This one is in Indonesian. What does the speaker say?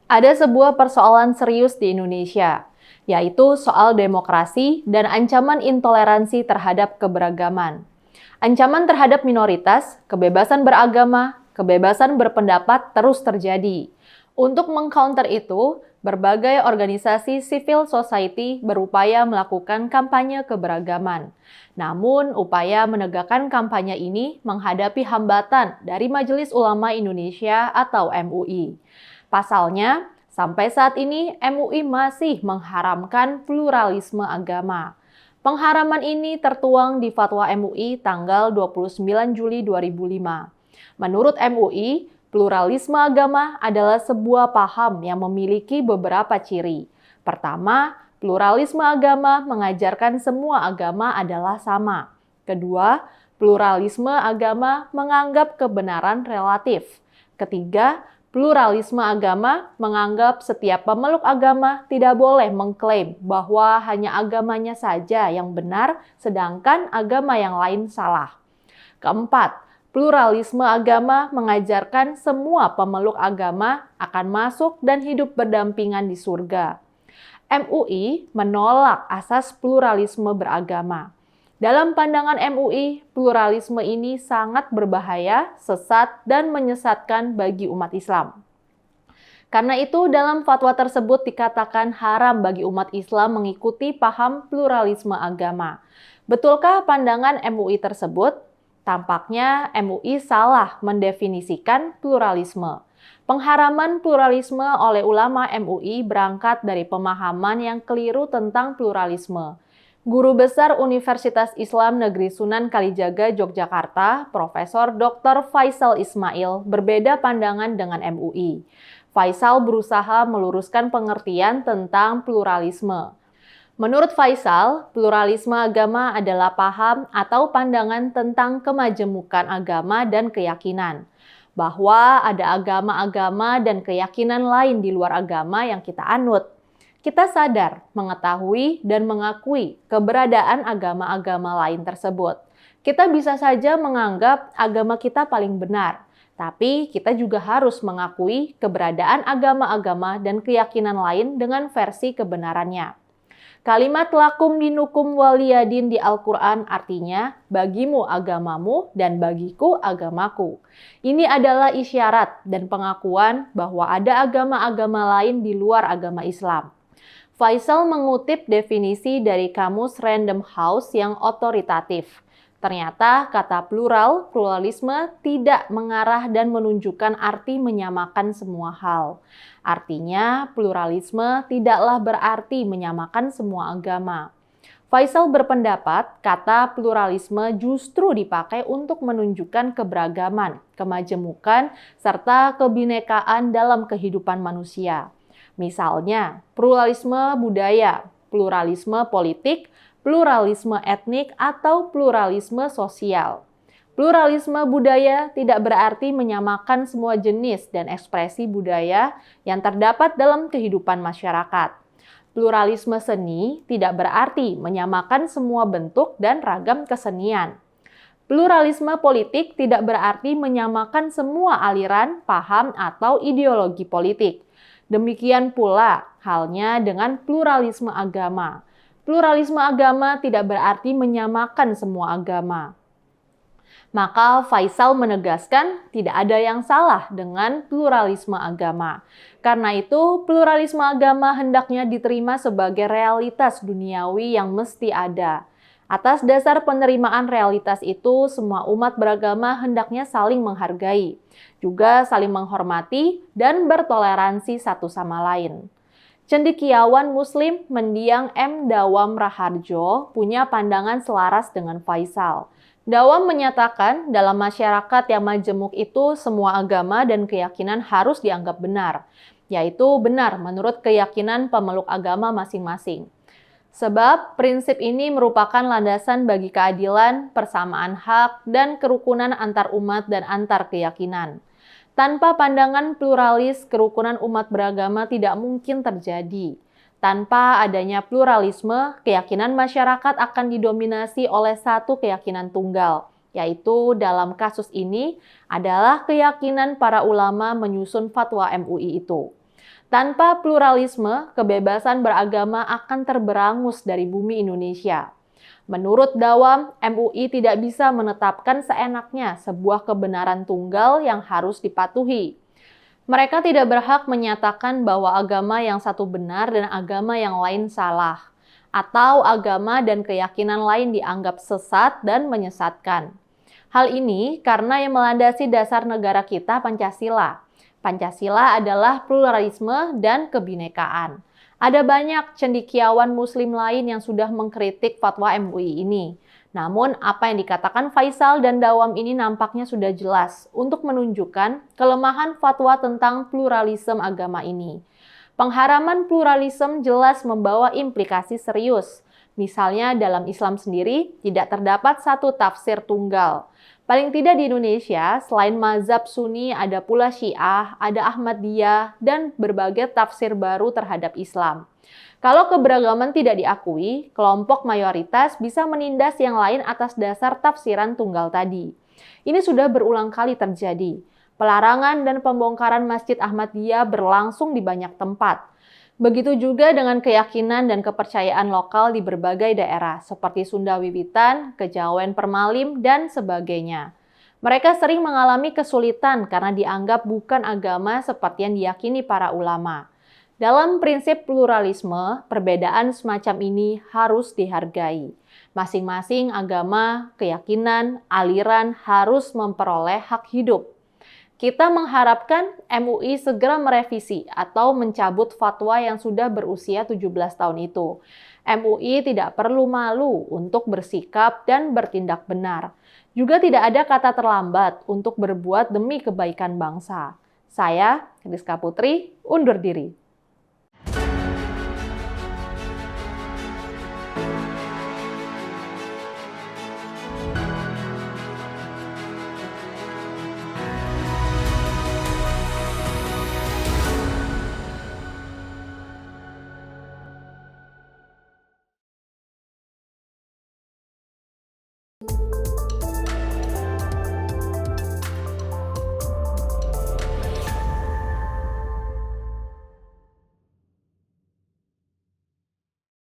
Ada sebuah persoalan serius di Indonesia, yaitu soal demokrasi dan ancaman intoleransi terhadap keberagaman. Ancaman terhadap minoritas, kebebasan beragama, kebebasan berpendapat terus terjadi. Untuk mengcounter itu, berbagai organisasi civil society berupaya melakukan kampanye keberagaman. Namun, upaya menegakkan kampanye ini menghadapi hambatan dari Majelis Ulama Indonesia atau MUI. Pasalnya, sampai saat ini MUI masih mengharamkan pluralisme agama. Pengharaman ini tertuang di Fatwa MUI tanggal 29 Juli 2005. Menurut MUI, pluralisme agama adalah sebuah paham yang memiliki beberapa ciri. Pertama, pluralisme agama mengajarkan semua agama adalah sama. Kedua, pluralisme agama menganggap kebenaran relatif. Ketiga, pluralisme agama menganggap setiap pemeluk agama tidak boleh mengklaim bahwa hanya agamanya saja yang benar, sedangkan agama yang lain salah. Keempat, pluralisme agama mengajarkan semua pemeluk agama akan masuk dan hidup berdampingan di surga. MUI menolak asas pluralisme beragama. Dalam pandangan MUI, pluralisme ini sangat berbahaya, sesat, dan menyesatkan bagi umat Islam. Karena itu, dalam fatwa tersebut dikatakan haram bagi umat Islam mengikuti paham pluralisme agama. Betulkah pandangan MUI tersebut? Tampaknya MUI salah mendefinisikan pluralisme. Pengharaman pluralisme oleh ulama MUI berangkat dari pemahaman yang keliru tentang pluralisme. Guru Besar Universitas Islam Negeri Sunan Kalijaga, Yogyakarta, Profesor Dr. Faisal Ismail, berbeda pandangan dengan MUI. Faisal berusaha meluruskan pengertian tentang pluralisme. Menurut Faisal, pluralisme agama adalah paham atau pandangan tentang kemajemukan agama dan keyakinan. Bahwa ada agama-agama dan keyakinan lain di luar agama yang kita anut. Kita sadar, mengetahui, dan mengakui keberadaan agama-agama lain tersebut. Kita bisa saja menganggap agama kita paling benar, tapi kita juga harus mengakui keberadaan agama-agama dan keyakinan lain dengan versi kebenarannya. Kalimat lakum dinukum waliyadin di Al-Quran artinya bagimu agamamu dan bagiku agamaku. Ini adalah isyarat dan pengakuan bahwa ada agama-agama lain di luar agama Islam. Faisal mengutip definisi dari kamus Random House yang otoritatif. Ternyata kata plural, pluralisme tidak mengarah dan menunjukkan arti menyamakan semua hal. Artinya, pluralisme tidaklah berarti menyamakan semua agama. Faisal berpendapat kata pluralisme justru dipakai untuk menunjukkan keberagaman, kemajemukan, serta kebinekaan dalam kehidupan manusia. Misalnya, pluralisme budaya, pluralisme politik, pluralisme etnik, atau pluralisme sosial. Pluralisme budaya tidak berarti menyamakan semua jenis dan ekspresi budaya yang terdapat dalam kehidupan masyarakat. Pluralisme seni tidak berarti menyamakan semua bentuk dan ragam kesenian. Pluralisme politik tidak berarti menyamakan semua aliran, paham, atau ideologi politik. Demikian pula halnya dengan pluralisme agama. Pluralisme agama tidak berarti menyamakan semua agama. Maka Faisal menegaskan tidak ada yang salah dengan pluralisme agama. Karena itu, pluralisme agama hendaknya diterima sebagai realitas duniawi yang mesti ada. Atas dasar penerimaan realitas itu, semua umat beragama hendaknya saling menghargai, juga saling menghormati dan bertoleransi satu sama lain. Cendekiawan Muslim mendiang M. Dawam Raharjo punya pandangan selaras dengan Faisal. Dawam menyatakan dalam masyarakat yang majemuk itu semua agama dan keyakinan harus dianggap benar, yaitu benar menurut keyakinan pemeluk agama masing-masing. Sebab prinsip ini merupakan landasan bagi keadilan, persamaan hak, dan kerukunan antar umat dan antar keyakinan. Tanpa pandangan pluralis, kerukunan umat beragama tidak mungkin terjadi. Tanpa adanya pluralisme, keyakinan masyarakat akan didominasi oleh satu keyakinan tunggal, yaitu dalam kasus ini adalah keyakinan para ulama menyusun fatwa MUI itu. Tanpa pluralisme, kebebasan beragama akan terberangus dari bumi Indonesia. Menurut Dawam, MUI tidak bisa menetapkan seenaknya sebuah kebenaran tunggal yang harus dipatuhi. Mereka tidak berhak menyatakan bahwa agama yang satu benar dan agama yang lain salah, atau agama dan keyakinan lain dianggap sesat dan menyesatkan. Hal ini karena yang melandasi dasar negara kita Pancasila. Pancasila adalah pluralisme dan kebinekaan. Ada banyak cendekiawan Muslim lain yang sudah mengkritik fatwa MUI ini. Namun, apa yang dikatakan Faisal dan Dawam ini nampaknya sudah jelas untuk menunjukkan kelemahan fatwa tentang pluralisme agama ini. Pengharaman pluralisme jelas membawa implikasi serius. Misalnya dalam Islam sendiri tidak terdapat satu tafsir tunggal. Paling tidak di Indonesia, selain mazhab Sunni, ada pula Syiah, ada Ahmadiyah, dan berbagai tafsir baru terhadap Islam. Kalau keberagaman tidak diakui, kelompok mayoritas bisa menindas yang lain atas dasar tafsiran tunggal tadi. Ini sudah berulang kali terjadi. Pelarangan dan pembongkaran Masjid Ahmadiyah berlangsung di banyak tempat. Begitu juga dengan keyakinan dan kepercayaan lokal di berbagai daerah, seperti Sunda Wiwitan, Kejawen Permalim, dan sebagainya. Mereka sering mengalami kesulitan karena dianggap bukan agama seperti yang diyakini para ulama. Dalam prinsip pluralisme, perbedaan semacam ini harus dihargai. Masing-masing agama, keyakinan, aliran harus memperoleh hak hidup. Kita mengharapkan MUI segera merevisi atau mencabut fatwa yang sudah berusia 17 tahun itu. MUI tidak perlu malu untuk bersikap dan bertindak benar. Juga tidak ada kata terlambat untuk berbuat demi kebaikan bangsa. Saya, Rizka Putri, undur diri.